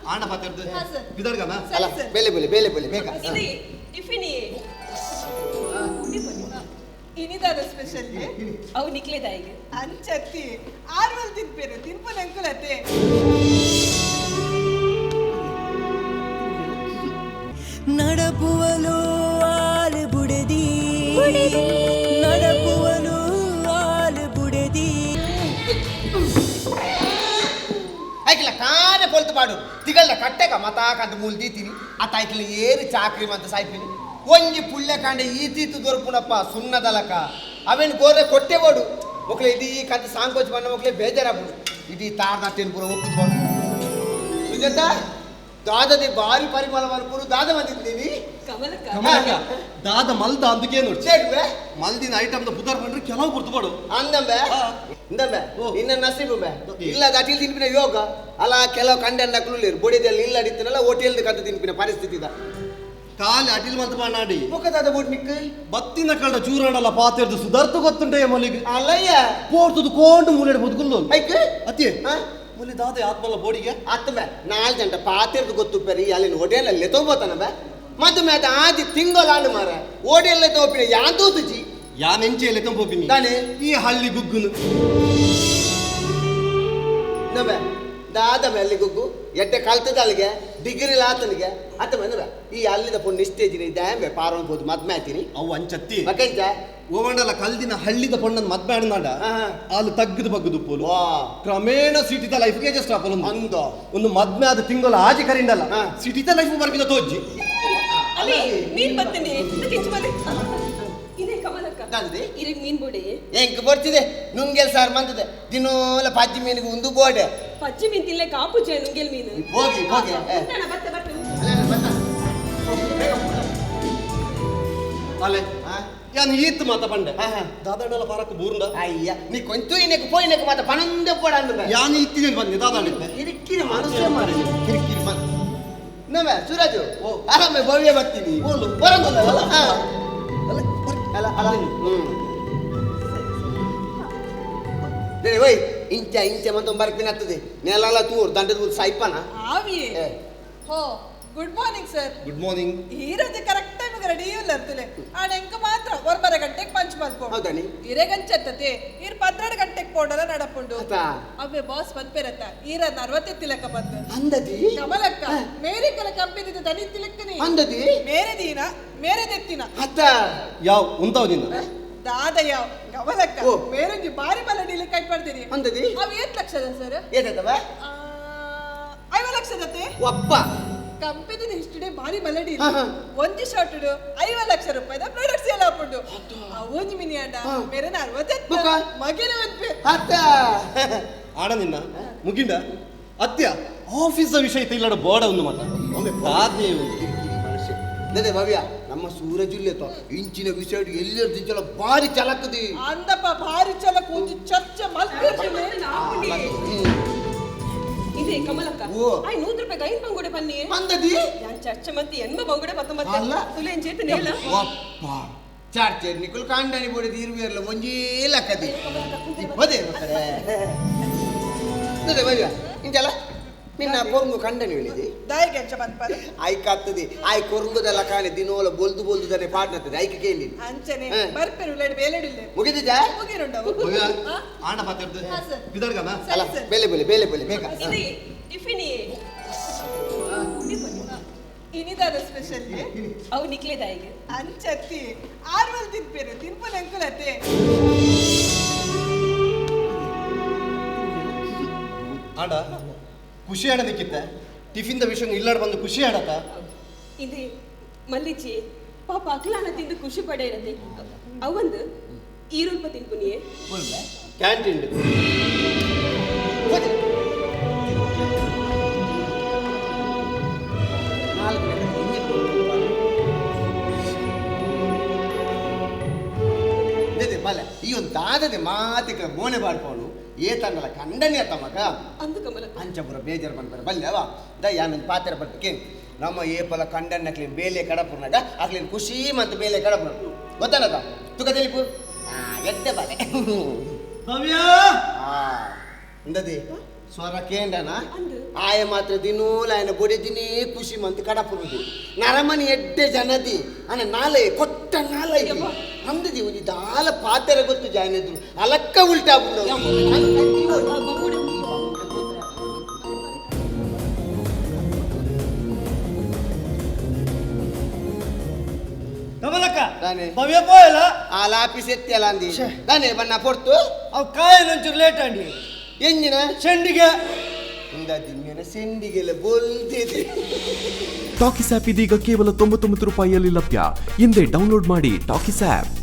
And ಪಾತ್ರೆ ಹಾ sir. ಬಿದರ್ಗನ ಸರಿ ಅಲ್ಲ ಸರ್. ಬೇಲೆ ಬೇಗ ಇದು ಟಿಫಿನಿ ಇನಿದಾದ ಸ್ಪೆಷಲ್ ಅವು ನಿಕ್ಲೇದ ಈಗ ಅಂಚತ್ತಿ ಆರ್ವಲ್ ತಿನ್ಪೇರು ತಿನ್ಪನ ಅಂಕುಲತೆ ನಡಪುವಲು ಆಲು ಬುಡದಿ ನಡಪುವಲು ಆಲು ಬುಡದಿ ಆಯ್ಕಿಲ್ಲ ಕಾನೆ ಪೊಲ್ತು ಪಾಡು ತಿಗಳ್ಳ ಕಟ್ಟೆಗ ಮತಾಕಂತ ಮೂಲ್ ದೀತೀನಿ ಆತ ಆಯ್ಕಿಲ್ಲ ಏರು ಚಾಕ್ರಿ ಅಂತ ಸಾಯ್ಪಿನಿ ಒಂಜಿ ಪುಳ್ಳೆ ಕಾಂಡೆ ಈತೀತು ದೊರಕುನಪ್ಪ ಸುಣ್ಣದಲಕ ಅವೇನು ಗೋರೆ ಕೊಟ್ಟೆ ಬೋಡು ಮಕ್ಳು ಇಡೀ ಕಂತ ಸಾಂಕೋಚ್ ಬಂದ ಮಕ್ಳೆ ಬೇಜಾರಾಗ್ಬಿಡು ಇಡೀ ತಾರ್ನಾಟೇನು ಪೂರ ಒಪ್ಪಿಸ್ಬೋದು ಸುಜಾತ ದಾದದಿ ಭಾರಿ ಪರಿಮಳ ಮಲ್ಪುರು ದಾದ ಬಂದಿದ್ದೀನಿ ಕಮಲಕ್ಕ ಕಮಲಕ್ಕ ದಾದ ಮಲ್ದ అందుకే ನೋಡಿ ಸೇಡ್ಬೆ ಮಲ್ದಿನ ಐಟಮ್ ಪುದರ್ ಬಂದ್ರೆ ಕೆಲವು ಗುರ್ತು ಅಂದಂಬೆ ಇಂದಂಬೆ ನಿನ್ನ ನಸೀಬೆ ಇಲ್ಲ ಅಟಿಲ್ ತಿನ್ಪಿನ ಯೋಗ ಅಲ್ಲ ಕೆಲವು ಕಂಡನ್ನಕ್ಲು ಬೊಡಿದಲ್ಲಿ ಇಲ್ಲ ಅಡಿತನಲ್ಲ ಹೋಟೆಲ್ ಕಂತ ತಿನ್ಪಿನ ಪರಿಸ್ಥಿತಿ ಇದ ಕಾಲಿ ಅಟಿಲ್ ಮಂತ ಮಾಡಾಡಿ ಮುಖದಾದ ಬೋಟ್ ನಿಕ್ಕ ಬತ್ತಿನ ಕಳ್ಳ ಚೂರಣಲ್ಲ ಪಾತೆರ್ದು ಸುಧಾರ್ತು ಗೊತ್ತುಂಟೆ ಮಲ್ಲಿಗೆ ಅಲ್ಲಯ್ಯ ಪೋರ್ತದು ಕೋಂಡು ಮೂಲೆಡ್ ಬದುಕುಲ್ಲು ಐಕ ಅತಿ ಮುಲ್ಲಿ ದಾದ ಆತ್ಮಲ್ಲ ಬೋಡಿಗೆ ಆತ್ಮೆ 4 ಗಂಟೆ ಪಾತೆರ್ದು ಗೊತ್ತು ಪೆರಿ ಅಲ್ಲಿನ ಹೋಟೆಲ್ ಅಲ್ಲಿ ತಗೋಬೋತಾನ ಬೆ ಮತ್ತೆ ಮ್ಯಾತ ಆದಿ ತಿಂಗಳಾಂಡು ಮಾರ ಹೋಟೆಲ್ ತಗೋಪಿನ ಯಾಂತೂ ತುಜಿ ಯಾನ್ ಎಂಚೆಲೆ ತಂಪೋಪಿನಿ ತಾನೆ ಈ ಹಳ್ಳಿ ಗುಗ್ಗುನು ನಬೆ ದಾದ ಮೇಲೆ ಗುಗ್ಗು ಎಡ್ಡೆ ಕಲ್ತದ ಅಲ್ಲಿಗೆ ಡಿಗ್ರಿ ಆತನಿಗೆ ಅತ್ತ ಬಂದವೆ ಈ ಅಲ್ಲಿದ ಪೊಣ್ಣು ನಿಸ್ತೇಜಿನ ಇದ್ದೆ ಪಾರೋನ್ ಬೋದು ಮದ್ಮೆ ಆಯ್ತೀನಿ ಅವು ಅಂಚತ್ತಿ ಮಕ್ಕಂಚ ಓವಂಡಲ ಕಲ್ದಿನ ಹಳ್ಳಿದ ಪೊಣ್ಣನ್ ಮದ್ಮೆ ಆಡಿನಾಡ ಅಲ್ಲಿ ತಗ್ಗದು ಬಗ್ಗದು ಪೋಲು ವಾ ಕ್ರಮೇಣ ಸಿಟಿದ ಲೈಫ್ಗೆ ಜಸ್ಟ್ ಆಪಲ್ ಅಂದ ಒಂದು ಮದ್ಮೆ ಆದ ತಿಂಗಳು ಆಜಿ ಕರಿಂಡಲ್ಲ ಹಾ. ಸಿಟಿದ ಲೈಫ್ ಬರ್ಕಿದ ತೋಜ್ಜಿ ಅದೇ ಮೀನ್ ಬರ್ತೇನೆ ತಿಂಚು ಬನ್ನಿ ಇದೇ ಕಮಲಕ್ಕ ದಾದದಿ ಇರಿಗೆ ಮೀನ್ ಬೋಡೆ ಹೆಂಗ್ ಬರ್ತಿದೆ ನುಂಗೆಲ್ ಸಾರ್ ಮಂತದೆ ದಿನೋಲ ಪಾಜಿ ಮೀನಿಗೆ ಒಂದು ಬೋಡೆ ಪಜ್ಜಿ ಮೀನ್ ತಿನ್ಲೆ ಕಾಪುಜ ನುಂಗೆಲ್ ಮೀನು ಹೋಗಿ ಹೋಗಿ ಉಂಟಣ್ಣ, ಬತ್ತೆ ಬತ್ತೆ ಅಲೆ ಯಾನ್ ಈತ್ ಮಾತ ಪಂಡೆ ಹಾ, ಹಾ. ದಾದಾಡಲ ಪಾರಕ್ ಬೂರ್ಂಡ ಅಯ್ಯ ನೀ ಕೊಂತು ಇನ್ನಕ್ಕೆ ಪೋಯಿನಕ್ಕೆ ಮಾತ ಪನಂದೆ ಪೋಡ ಅಂದ ಯಾನ್ ಇತ್ತಿನ ಬಂದೆ ದಾದಾಡಿದ್ದೆ ಕಿರಿಕಿರಿ ಮನುಷ್ಯ ಮಾರಿ ಕಿರಿಕಿರಿ ನಮ ಸುರಾಜು ಆರಾಮೆ ಭವ್ಯ ಬರ್ತೀನಿ ಬೋಲು. ಬರಂಗಲ್ಲ ಅಲ್ಲ ಅಲ್ಲ ರೇಡಿ ವೈ ಇಂಚ ಇಂಚ ಮಂತ ಬರ್ಪಿನ ಆಗ್ತದೆ ನೆಲಲ್ಲ ತೂರ್ ದಂಡದ ಮುಂದೆ ಸಾಯ್ಪನ ಆವಿಯೇ ಹೋ good morning sir good morning ಈರೋಜು ಕರೆಕ್ಟ್ ಟೈಮಿಗೆ ರೆಡಿ ಇಲ್ಲ ಇರ್ತಲೆ ಆಡ ಎಂಕ ಮಾತ್ರ 1:30 ಗಂಟೆಗೆ ಪಂಚ್ ಮಲ್ಪೋಡು ಹೌದಾನಿ ಇರೆಗಂಚತ್ತತೆ ಈರ್ 12 ಗಂಟೆಗೆ ಪೋಡಲ ನಡಪುಂಡು ಆತಾ ಅವೇ ಬಾಸ್ ಬಂದ್ಪೇರತ್ತ ಈರ 40 ತಿಲಕ ಬಂದು ಅಂದದಿ ಕಮಲಕ್ಕ ಮೇರಿ ಕಲ ಕಂಪನಿದ ದನಿ ತಿಲಕ್ಕನಿ ಅಂದದಿ ಮೇರೆ ದೀನ ಮೇರೆ ದೆತ್ತಿನ ಅತ್ತ ಯಾವ ಉಂತಾವ್ ನಿನ್ನ ದಾದಯ್ಯ ಕಮಲಕ್ಕ ಓ. ಮೇರಂಜಿ ಬಾರಿ ಬಲ ಡೀಲಿಂಗ್ ಕೈ ಮಾಡ್ತೀರಿ ಅಂದದಿ ಅವು 8 ಲಕ್ಷದ ಸರ್ ಏತವ 5 ಲಕ್ಷದತೆ ಒಪ್ಪ ಕಂಪನಿದ ಹಿಸ್ಟಡಿ ಬಾರಿ ಬಲಡಿ ಹಾ, ಹಾ. ಒಂಜಿ ಶಾರ್ಟ್ 5 ಲಕ್ಷ ರೂಪಾಯಿದ ಪ್ರಾಡಕ್ಟ್ ಸೇಲ್ ಆಪುಂಡು ಅವೊಂಜಿ ಮಿನಿ ಆಂಡ ಹಾ. ಮೇರೆ 40 ಬುಕ್ಕ. ಮಗಿನ ಒಂದ್ಪೆ ಅತ್ತ ಆಡ ನಿನ್ನ ಮುಗಿಂಡ ಅತ್ಯ ಆಫೀಸ್ ವಿಷಯ ಇಲ್ಲಡ ಬೋರ್ಡ ಒಂದು ಮಾತ ಒಮ್ಮೆ ತಾತೆ ಅದೇ ಭವ್ಯ ನಮ್ಮ ಸೂರಜ್ ಇಂಚಿನ ವಿಷಯ ಎಲ್ಲರ ದಿಂಚಲ ಭಾರಿ ಚಲಕದಿ ಅಂದಪ್ಪ ಭಾರಿ ಚಲ ಕೂಜಿ ಚರ್ಚೆ ಮಲ್ಪೇರ್ಜಿಲೆ ಇದೇ ಕಮಲಕ್ಕ ಓ. ಆಯ್ 100 ರೂಪಾಯಿ ಗೈನ್ ಬಂಗುಡೆ ಬನ್ನಿ ಅಂದದಿ ಯಾನ್ ಚರ್ಚೆ ಮತ್ತೆ ಎನ್ಮ ಬಂಗುಡೆ ಬತ್ತ ಮತ್ತೆ ಅಲ್ಲ. ತುಲೇನ್ ಚೇತ ನೇಳ ಒಪ್ಪ ಚಾರ್ಚೆ ನಿಕುಲ್ ಕಾಂಡನಿ ಬೋಡಿ ಇರುವಿರಲ್ಲ ಒಂಜೇ ಲಕ್ಕದಿ ಬದೇ ಅದೇ ಭವ್ಯ ಇಂಚಲ ನಿನ್ನ ಕೊರಂಗು ಕಂಡನಿ ಹೇಳಿದಿ ದಾಯಿ ಗೆಂಚ ಬಂದ್ಪಾರ ಆಯ್ಕೆ ಆಗ್ತದೆ ಆಯ್ ಕೊರಂಗುದೆಲ್ಲ ಕಾಣೆ ದಿನೋಲ ಬೊಲ್ದು ಬೊಲ್ದುದಾನೆ ಪಾಡ್ನತ್ತದೆ ಆಯ್ಕೆ ಕೇಳಿ ಅಂಚನೆ ಹಾ. ಬರ್ಪೇರು ಲೇಡ್ ಬೇಲೆಡಿಲ್ಲ ಮುಗಿದಿದ್ದ ಮುಗಿರುಂಡವು ಆಂಡ ಪಾತ್ರೆ ಹಾ, ಸರ್. ಬಿದರ್ಗನ ಅಲ್ಲ ಸರಿ. ಬೇಲೆ ಬೇಗ ಇದೇ ಟಿಫಿನಿ ಇನಿದಾದ ಸ್ಪೆಷಲ್ ಅವು ನಿಕ್ಲೇದ ಈಗ ಅಂಚತ್ತಿ ಆರ್ವಲ್ ತಿನ್ಪೇರು ತಿನ್ಪನ ಅಂಕುಲತೆ ಆಡ ಖುಷಿ ಆಡ ನಿಕ್ಕಿತ್ತ ಟಿಫಿನ್ ದ ವಿಷಯ ಇಲ್ಲಾಡ ಬಂದು ಖುಷಿ ಆಡತ್ತ ಇದೇ ಮಲ್ಲಿಚಿ ಪಾಪ ಅಕ್ಲಾನ ತಿಂದು ಖುಷಿ ಪಡೆ ಇರತ್ತೆ ಅವಂದು ಈರುಳ್ಪ ತಿನ್ಪುನಿಯೇ ಕ್ಯಾಂಟೀನ್ ಬಲ ಈ ಒಂದು ದಾದದೆ ಮಾತಿಕ ಮೋನೆ ಬಾಡ್ಕೊಂಡು ಏತಂಗಲ ಕಂಡನಿ ಅತ್ತ ಮಗ ಅಂದು ಕಮಲಕ್ಕ ಅಂಚಪುರ ಬೇಜಾರು ಬಂದ್ಬಾರ ಬಲ್ಲೆವಾ ಯಾನೊಂದು ಪಾತ್ರೆ ಬರ್ತಕ್ಕೆ ನಮ್ಮ ಏಪಲ ಕಂಡನ್ನಕ್ಲಿ ಬೇಲೆ ಕಡಪುರ್ನಾಗ ಅಕ್ಲಿನ ಖುಷಿ ಮತ್ತು ಬೇಲೆ ಕಡಪುರ ಗೊತ್ತನದ ತುಕ ತಿಳಿಪು ಎಡ್ಡೆ ಬಾಲೆ ಭವ್ಯ ಇಂದದಿ ಸ್ವರ ಕೇಂಡನ ಅಂದು ಆಯ ಮಾತ್ರ ದಿನೂಲ ఆయన ಬೊಡೆದಿನೇ ಖುಷಿ ಮಂತ್ ಕಡಪುರುದು ನರಮನಿ ಎಡ್ಡೆ ಜನದಿ ಅನ ನಾಲೆ ಕೊಟ್ಟ ನಾಲೆ ಅಂದದಿ ಒಂಜಿ ದಾಲ ಪಾತೆರ ಗೊತ್ತು ಜಾಯ್ನೆದ್ರು ಅಲಕ್ಕ ಉಲ್ಟಾ ಬುಡ ಕಮಲಕ್ಕ ದಾನೆ ಭವ್ಯ ಪೋಯಲ ಆ ಲಾಪಿಸ್ ಎತ್ತಿಯಲ್ಲ ಅಂದಿ ದಾನೆ ಬಣ್ಣ ಪೊರ್ತು ಅವು ಕಾಯನಂಚೂರು ಲೇಟ್ ಅಂಡಿ ಎಂಜಿನ ಚೆಂಡಿಗೆ ಇಂದ ದಿಮ್ಯನ ಸೆಂಡಿಗೆಲ್ಲ ಬೋಲ್ತಿದೆ. ಟಾಕಿಸ್ ಆಪ್ ಇದೀಗ ಕೇವಲ 99 ರೂಪಾಯಿಯಲ್ಲಿ ಲಭ್ಯ. ಹಿಂದೆ ಡೌನ್ಲೋಡ್ ಮಾಡಿ ಟಾಕಿಸ್ ಆಪ್.